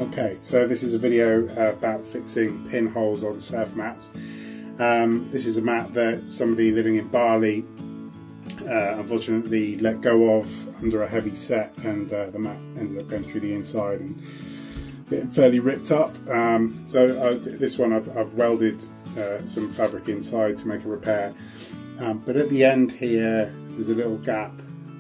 Okay, so this is a video about fixing pinholes on surf mats. This is a mat that somebody living in Bali unfortunately let go of under a heavy set, and the mat ended up going through the inside and getting fairly ripped up. This one I've welded some fabric inside to make a repair, but at the end here there's a little gap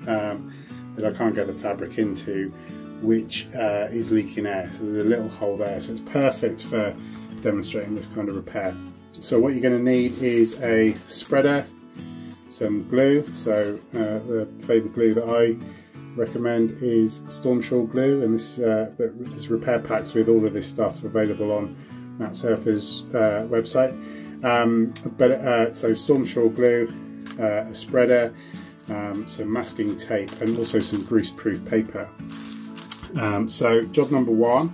that I can't get the fabric into, which is leaking air. So there's a little hole there, so it's perfect for demonstrating this kind of repair. So what you're going to need is a spreader, some glue. So the favourite glue that I recommend is Storm Shore glue, and this repair packs with all of this stuff available on Matt Surfer's website. So Storm Shore glue, a spreader, some masking tape, and also some grease-proof paper. So job number one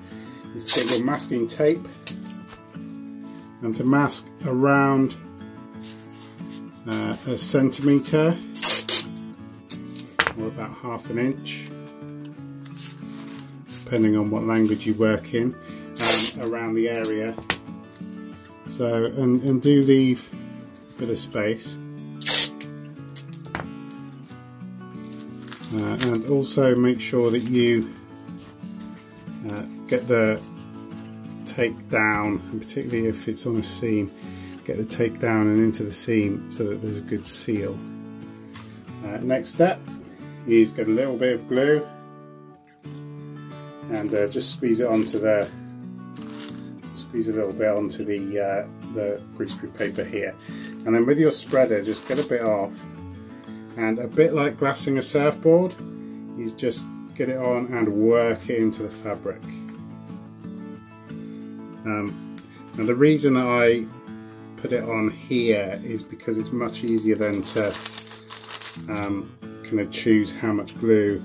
is to get your masking tape and to mask around a centimetre or about ½ an inch, depending on what language you work in, around the area. So and do leave a bit of space, and also make sure that you get the tape down, and particularly if it's on a seam, get the tape down and into the seam so that there's a good seal. Next step is get a little bit of glue and just squeeze a little bit onto the greaseproof paper here, and then with your spreader just get a bit off, and a bit like glassing a surfboard is just get it on and work it into the fabric. Now the reason that I put it on here is because it's much easier then to kind of choose how much glue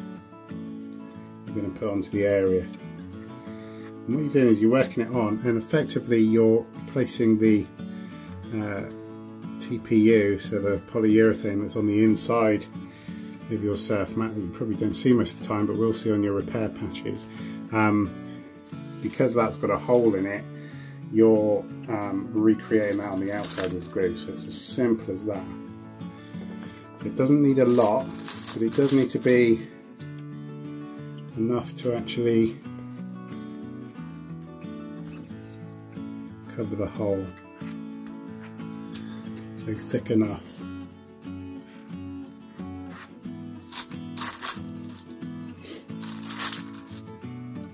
you're going to put onto the area. And what you're doing is you're working it on, and effectively you're placing the TPU, so the polyurethane that's on the inside of your surf mat that you probably don't see most of the time, but will see on your repair patches. Because that's got a hole in it, you're recreating that on the outside with glue. So it's as simple as that. So it doesn't need a lot, but it does need to be enough to actually cover the hole. So thick enough.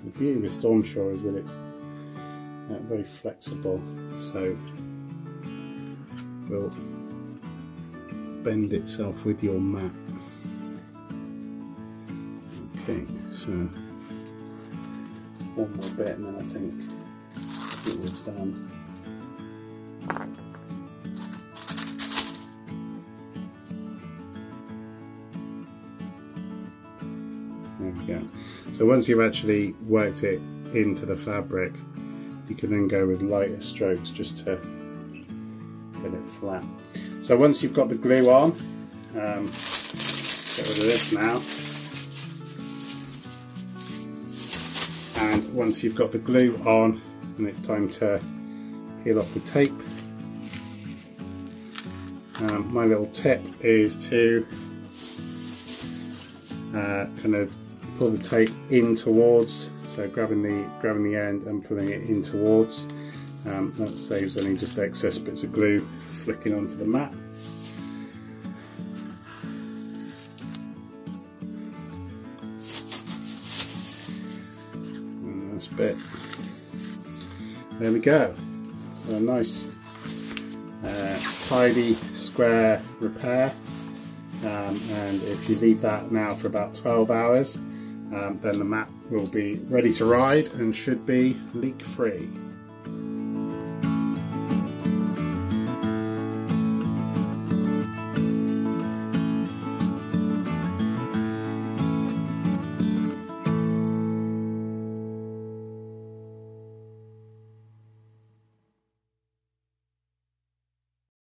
The beauty with Storm Shore is that it's very flexible, so will bend itself with your mat. Okay, so one more bit and then I think it was done. There we go. So once you've actually worked it into the fabric, you can then go with lighter strokes just to get it flat. So once you've got the glue on, get rid of this now. And once you've got the glue on, and it's time to peel off the tape, my little tip is to kind of pull the tape in towards, so grabbing the end and pulling it in towards. That saves any just excess bits of glue flicking onto the mat. And last bit. There we go. So a nice tidy square repair. And if you leave that now for about 12 hours, then the mat will be ready to ride and should be leak free.